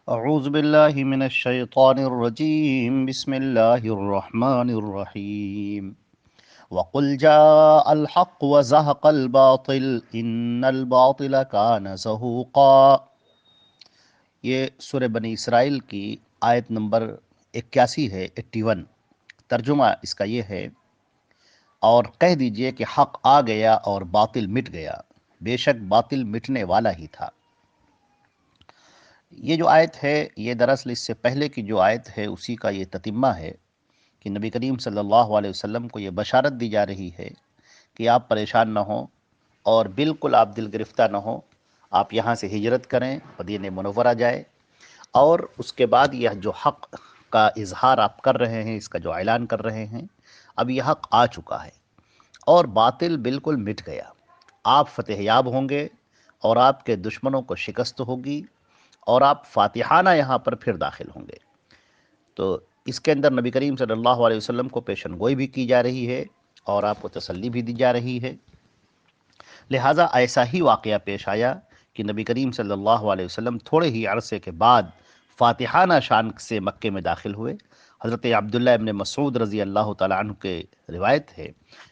اعوذ باللہ من الشیطان الرجیم بسم اللہ الرحمن الرحیم وقل جاء الحق وزهق الباطل ان الباطل كان زهوقا۔ یہ سورہ بنی اسرائیل کی آیت نمبر 81 ہے، 81۔ ترجمہ اس کا یہ ہے، اور کہہ دیجئے کہ حق آ گیا اور باطل مٹ گیا، بے شک باطل مٹنے والا ہی تھا۔ یہ جو آیت ہے یہ دراصل اس سے پہلے کی جو آیت ہے اسی کا یہ تتمہ ہے کہ نبی کریم صلی اللہ علیہ وسلم کو یہ بشارت دی جا رہی ہے کہ آپ پریشان نہ ہوں اور بالکل آپ دل گرفتہ نہ ہوں، آپ یہاں سے ہجرت کریں، مدینہ منورہ جائے، اور اس کے بعد یہ جو حق کا اظہار آپ کر رہے ہیں، اس کا جو اعلان کر رہے ہیں، اب یہ حق آ چکا ہے اور باطل بالکل مٹ گیا۔ آپ فتح یاب ہوں گے اور آپ کے دشمنوں کو شکست ہوگی اور آپ فاتحانہ یہاں پر پھر داخل ہوں گے۔ تو اس کے اندر نبی کریم صلی اللہ علیہ وسلم کو پیشن گوئی بھی کی جا رہی ہے اور آپ کو تسلی بھی دی جا رہی ہے۔ لہٰذا ایسا ہی واقعہ پیش آیا کہ نبی کریم صلی اللہ علیہ وسلم تھوڑے ہی عرصے کے بعد فاتحانہ شان سے مکے میں داخل ہوئے۔ حضرت عبداللہ ابن مسعود رضی اللہ تعالیٰ عنہ کے روایت ہے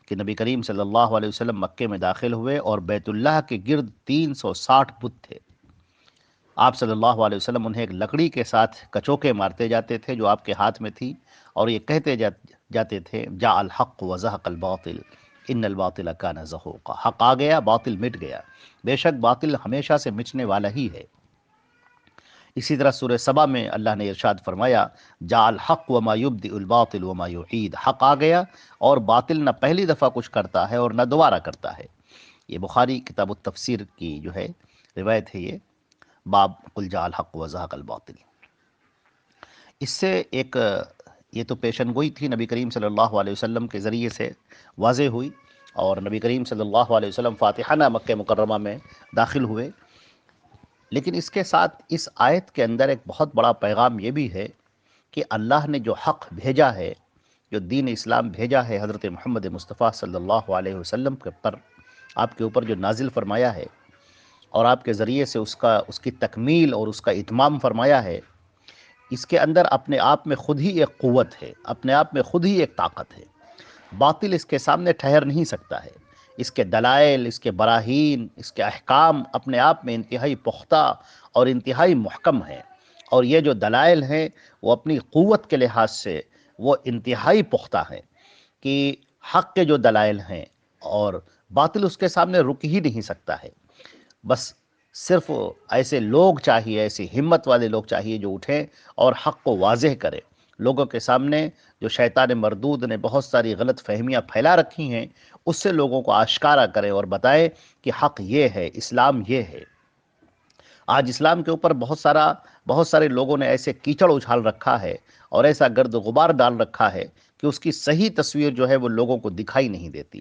کہ نبی کریم صلی اللہ علیہ وسلم مکے میں داخل ہوئے اور بیت اللہ کے گرد 360 بت تھے۔ آپ صلی اللہ علیہ وسلم انہیں ایک لکڑی کے ساتھ کچوکے مارتے جاتے تھے جو آپ کے ہاتھ میں تھی، اور یہ کہتے جاتے تھے جاء الحق وزهق الباطل ان الباطل کان زہوقا۔ حق آ گیا، باطل مٹ گیا، بے شک باطل ہمیشہ سے مٹنے والا ہی ہے۔ اسی طرح سورہ سبا میں اللہ نے ارشاد فرمایا جاء الحق وما یبدئ الباطل وما یعید۔ حق آ گیا اور باطل نہ پہلی دفعہ کچھ کرتا ہے اور نہ دوبارہ کرتا ہے۔ یہ بخاری کتاب التفسیر کی جو ہے روایت ہے، یہ باب قل جاء الحق وزهق الباطل۔ اس سے ایک یہ تو پیشن گوئی تھی نبی کریم صلی اللہ علیہ وسلم کے ذریعے سے واضح ہوئی، اور نبی کریم صلی اللہ علیہ وسلم فاتحانہ مکہ مکرمہ میں داخل ہوئے۔ لیکن اس کے ساتھ اس آیت کے اندر ایک بہت بڑا پیغام یہ بھی ہے کہ اللہ نے جو حق بھیجا ہے، جو دین اسلام بھیجا ہے حضرت محمد مصطفیٰ صلی اللہ علیہ وسلم کے پر، آپ کے اوپر جو نازل فرمایا ہے اور آپ کے ذریعے سے اس کی تکمیل اور اس کا اتمام فرمایا ہے، اس کے اندر اپنے آپ میں خود ہی ایک قوت ہے، اپنے آپ میں خود ہی ایک طاقت ہے۔ باطل اس کے سامنے ٹھہر نہیں سکتا ہے۔ اس کے دلائل، اس کے براہین، اس کے احکام اپنے آپ میں انتہائی پختہ اور انتہائی محکم ہیں، اور یہ جو دلائل ہیں وہ اپنی قوت کے لحاظ سے وہ انتہائی پختہ ہیں کہ حق کے جو دلائل ہیں، اور باطل اس کے سامنے رک ہی نہیں سکتا ہے۔ بس صرف ایسے لوگ چاہیے، ایسی ہمت والے لوگ چاہیے جو اٹھیں اور حق کو واضح کریں لوگوں کے سامنے۔ جو شیطان مردود نے بہت ساری غلط فہمیاں پھیلا رکھی ہیں، اس سے لوگوں کو آشکارا کریں اور بتائیں کہ حق یہ ہے، اسلام یہ ہے۔ آج اسلام کے اوپر بہت سارے لوگوں نے ایسے کیچڑ اچھال رکھا ہے اور ایسا گرد و غبار ڈال رکھا ہے کہ اس کی صحیح تصویر جو ہے وہ لوگوں کو دکھائی نہیں دیتی۔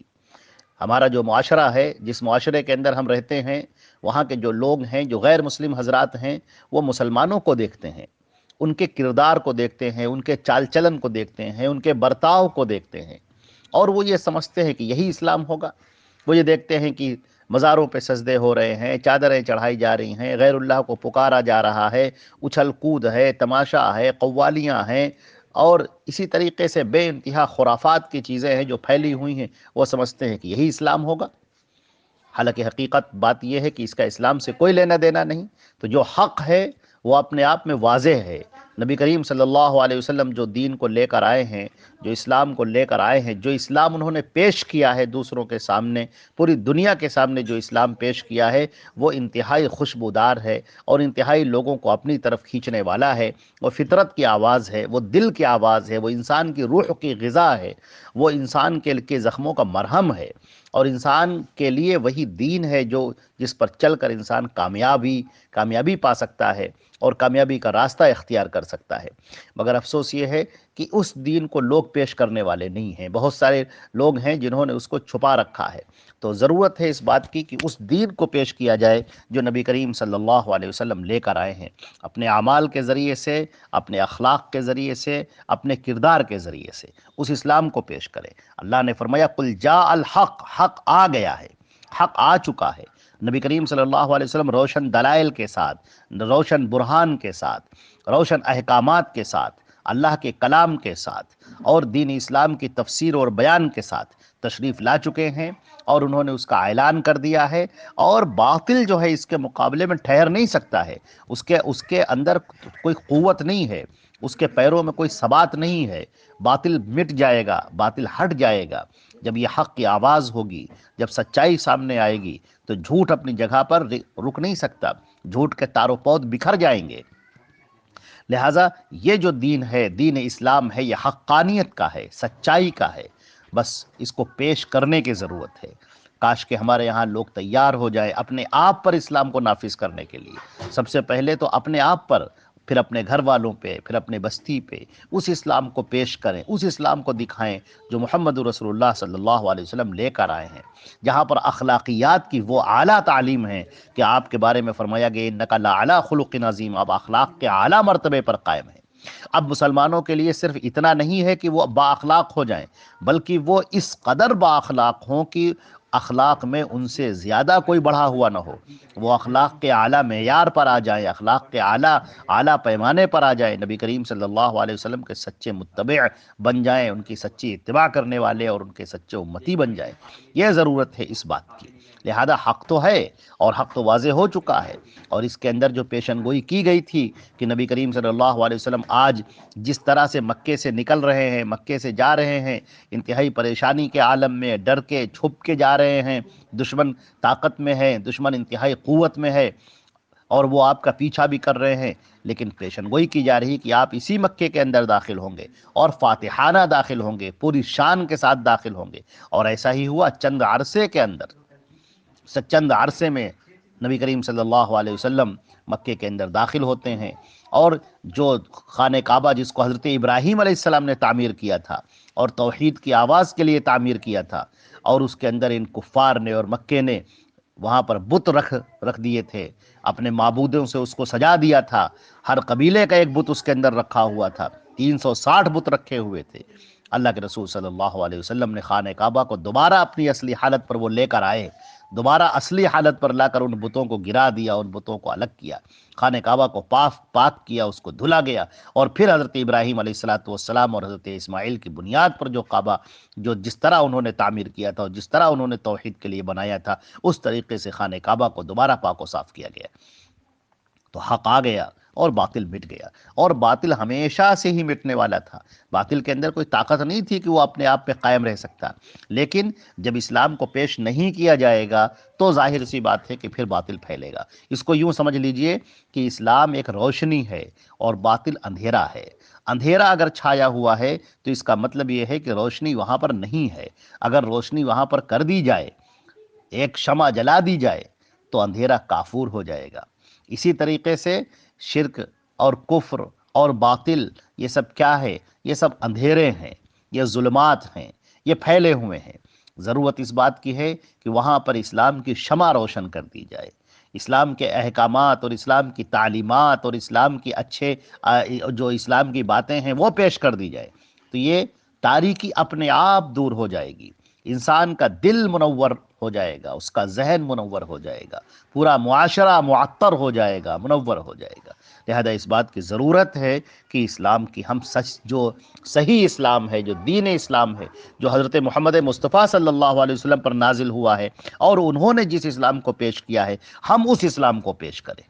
ہمارا جو معاشرہ ہے، جس معاشرے کے اندر ہم رہتے ہیں، وہاں کے جو لوگ ہیں، جو غیر مسلم حضرات ہیں، وہ مسلمانوں کو دیکھتے ہیں، ان کے کردار کو دیکھتے ہیں، ان کے چال چلن کو دیکھتے ہیں، ان کے برتاؤ کو دیکھتے ہیں، اور وہ یہ سمجھتے ہیں کہ یہی اسلام ہوگا۔ وہ یہ دیکھتے ہیں کہ مزاروں پہ سجدے ہو رہے ہیں، چادریں چڑھائی جا رہی ہیں، غیر اللہ کو پکارا جا رہا ہے، اچھل کود ہے، تماشا ہے، قوالیاں ہیں، اور اسی طریقے سے بے انتہا خرافات کی چیزیں ہیں جو پھیلی ہوئی ہیں۔ وہ سمجھتے ہیں کہ یہی اسلام ہوگا، حالانکہ حقیقت بات یہ ہے کہ اس کا اسلام سے کوئی لینا دینا نہیں۔ تو جو حق ہے وہ اپنے آپ میں واضح ہے۔ نبی کریم صلی اللہ علیہ وسلم جو دین کو لے کر آئے ہیں، جو اسلام کو لے کر آئے ہیں، جو اسلام انہوں نے پیش کیا ہے دوسروں کے سامنے، پوری دنیا کے سامنے جو اسلام پیش کیا ہے، وہ انتہائی خوشبودار ہے اور انتہائی لوگوں کو اپنی طرف کھینچنے والا ہے۔ وہ فطرت کی آواز ہے، وہ دل کی آواز ہے، وہ انسان کی روح کی غذا ہے، وہ انسان کے زخموں کا مرہم ہے، اور انسان کے لیے وہی دین ہے جس پر چل کر انسان کامیابی پا سکتا ہے اور کامیابی کا راستہ اختیار کر سکتا ہے۔ مگر افسوس یہ ہے کہ اس دین کو لوگ پیش کرنے والے نہیں ہیں، بہت سارے لوگ ہیں جنہوں نے اس کو چھپا رکھا ہے۔ تو ضرورت ہے اس بات کی کہ اس دین کو پیش کیا جائے جو نبی کریم صلی اللہ علیہ وسلم لے کر آئے ہیں، اپنے اعمال کے ذریعے سے، اپنے اخلاق کے ذریعے سے، اپنے کردار کے ذریعے سے اس اسلام کو پیش کرے۔ اللہ نے فرمایا قل جاء الحق، حق آ گیا ہے، حق آ چکا ہے، نبی کریم صلی اللہ علیہ وسلم روشن دلائل کے ساتھ، روشن برہان کے ساتھ، روشن احکامات کے ساتھ، اللہ کے کلام کے ساتھ اور دین اسلام کی تفسیر اور بیان کے ساتھ تشریف لا چکے ہیں، اور انہوں نے اس کا اعلان کر دیا ہے، اور باطل جو ہے اس کے مقابلے میں ٹھہر نہیں سکتا ہے، اس کے اندر کوئی قوت نہیں ہے، اس کے پیروں میں کوئی ثبات نہیں ہے، باطل مٹ جائے گا، باطل ہٹ جائے گا۔ جب یہ حق کی آواز ہوگی، جب سچائی سامنے آئے گی، تو جھوٹ اپنی جگہ پر رک نہیں سکتا، جھوٹ کے تار و پود بکھر جائیں گے۔ لہٰذا یہ جو دین ہے، دین اسلام ہے، یہ حقانیت کا ہے، سچائی کا ہے، بس اس کو پیش کرنے کی ضرورت ہے۔ کاش کہ ہمارے یہاں لوگ تیار ہو جائے اپنے آپ پر اسلام کو نافذ کرنے کے لیے، سب سے پہلے تو اپنے آپ پر، پھر اپنے گھر والوں پہ، پھر اپنے بستی پہ اس اسلام کو پیش کریں، اس اسلام کو دکھائیں جو محمد رسول اللہ صلی اللہ علیہ وسلم لے کر آئے ہیں، جہاں پر اخلاقیات کی وہ اعلیٰ تعلیم ہے کہ آپ کے بارے میں فرمایا گیا انک لعلی خلق عظیم، اب اخلاق کے اعلیٰ مرتبے پر قائم ہے۔ اب مسلمانوں کے لیے صرف اتنا نہیں ہے کہ وہ با اخلاق ہو جائیں، بلکہ وہ اس قدر با اخلاق ہوں کہ اخلاق میں ان سے زیادہ کوئی بڑھا ہوا نہ ہو، وہ اخلاق کے اعلیٰ معیار پر آ جائیں، اخلاق کے اعلیٰ پیمانے پر آ جائیں، نبی کریم صلی اللہ علیہ وسلم کے سچے متبع بن جائیں، ان کی سچی اتباع کرنے والے اور ان کے سچے امتی بن جائیں۔ یہ ضرورت ہے اس بات کی۔ لہذا حق تو ہے اور حق تو واضح ہو چکا ہے، اور اس کے اندر جو پیشن گوئی کی گئی تھی کہ نبی کریم صلی اللہ علیہ وسلم آج جس طرح سے مکے سے نکل رہے ہیں، مکے سے جا رہے ہیں، انتہائی پریشانی کے عالم میں ڈر کے چھپ کے جا رہے ہیں، دشمن طاقت میں ہے، دشمن انتہائی قوت میں ہے، اور وہ آپ کا پیچھا بھی کر رہے ہیں، لیکن پیشن گوئی کی جا رہی کہ آپ اسی مکے کے اندر داخل ہوں گے اور فاتحانہ داخل ہوں گے، پوری شان کے ساتھ داخل ہوں گے، اور ایسا ہی ہوا۔ چند عرصے کے اندر، چند عرصے میں نبی کریم صلی اللہ علیہ وسلم مکے کے اندر داخل ہوتے ہیں، اور جو خانہ کعبہ جس کو حضرت ابراہیم علیہ السلام نے تعمیر کیا تھا اور توحید کی آواز کے لیے تعمیر کیا تھا، اور اس کے اندر ان کفار نے اور مکے نے وہاں پر بت رکھ دیے تھے، اپنے معبودوں سے اس کو سجا دیا تھا، ہر قبیلے کا ایک بت اس کے اندر رکھا ہوا تھا، 360 بت رکھے ہوئے تھے۔ اللہ کے رسول صلی اللہ علیہ وسلم نے خانہ کعبہ کو دوبارہ اپنی اصلی حالت پر وہ لے کر آئے، دوبارہ اصلی حالت پر لا کر ان بتوں کو گرا دیا، ان بتوں کو الگ کیا، خانہ کعبہ کو پاک کیا، اس کو دھلا گیا، اور پھر حضرت ابراہیم علیہ السلام اور حضرت اسماعیل کی بنیاد پر جو کعبہ جو جس طرح انہوں نے تعمیر کیا تھا اور جس طرح انہوں نے توحید کے لیے بنایا تھا، اس طریقے سے خانہ کعبہ کو دوبارہ پاک و صاف کیا گیا، تو حق آ گیا اور باطل مٹ گیا، اور باطل ہمیشہ سے ہی مٹنے والا تھا۔ باطل کے اندر کوئی طاقت نہیں تھی کہ وہ اپنے آپ پہ قائم رہ سکتا، لیکن جب اسلام کو پیش نہیں کیا جائے گا تو ظاہر سی بات ہے کہ پھر باطل پھیلے گا۔ اس کو یوں سمجھ لیجئے کہ اسلام ایک روشنی ہے اور باطل اندھیرا ہے۔ اندھیرا اگر چھایا ہوا ہے تو اس کا مطلب یہ ہے کہ روشنی وہاں پر نہیں ہے۔ اگر روشنی وہاں پر کر دی جائے، ایک شمع جلا دی جائے، تو اندھیرا کافور ہو جائے گا۔ اسی طریقے سے شرک اور کفر اور باطل، یہ سب کیا ہے؟ یہ سب اندھیرے ہیں، یہ ظلمات ہیں، یہ پھیلے ہوئے ہیں۔ ضرورت اس بات کی ہے کہ وہاں پر اسلام کی شمع روشن کر دی جائے، اسلام کے احکامات اور اسلام کی تعلیمات اور اسلام کی جو اسلام کی باتیں ہیں وہ پیش کر دی جائے، تو یہ تاریکی اپنے آپ دور ہو جائے گی، انسان کا دل منور ہو جائے گا، اس کا ذہن منور ہو جائے گا، پورا معاشرہ معطر ہو جائے گا، منور ہو جائے گا۔ لہذا اس بات کی ضرورت ہے کہ اسلام کی ہم جو صحیح اسلام ہے، جو دین اسلام ہے، جو حضرت محمد مصطفیٰ صلی اللہ علیہ وسلم پر نازل ہوا ہے اور انہوں نے جس اسلام کو پیش کیا ہے، ہم اس اسلام کو پیش کریں۔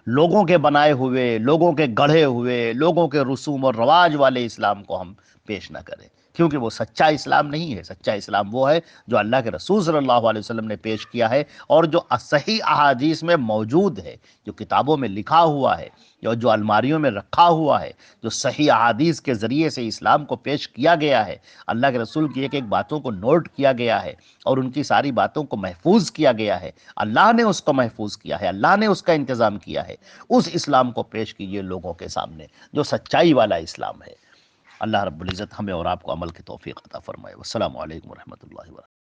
لوگوں کے بنائے ہوئے، لوگوں کے گڑھے ہوئے، لوگوں کے رسوم اور رواج والے اسلام کو ہم پیش نہ کریں، کیونکہ وہ سچا اسلام نہیں ہے۔ سچا اسلام وہ ہے جو اللہ کے رسول صلی اللہ علیہ وسلم نے پیش کیا ہے اور جو صحیح احادیث میں موجود ہے، جو کتابوں میں لکھا ہوا ہے، جو الماریوں میں رکھا ہوا ہے، جو صحیح احادیث کے ذریعے سے اسلام کو پیش کیا گیا ہے، اللہ کے رسول کی ایک ایک باتوں کو نوٹ کیا گیا ہے اور ان کی ساری باتوں کو محفوظ کیا گیا ہے، اللہ نے اس کو محفوظ کیا ہے، اللہ نے اس کا انتظام کیا ہے، اس اسلام کو پیش کیجئے لوگوں کے سامنے جو سچائی والا اسلام ہے۔ اللہ رب العزت ہمیں اور آپ کو عمل کی توفیق عطا فرمائے۔ والسلام علیکم ورحمۃ اللہ وبرکاتہ۔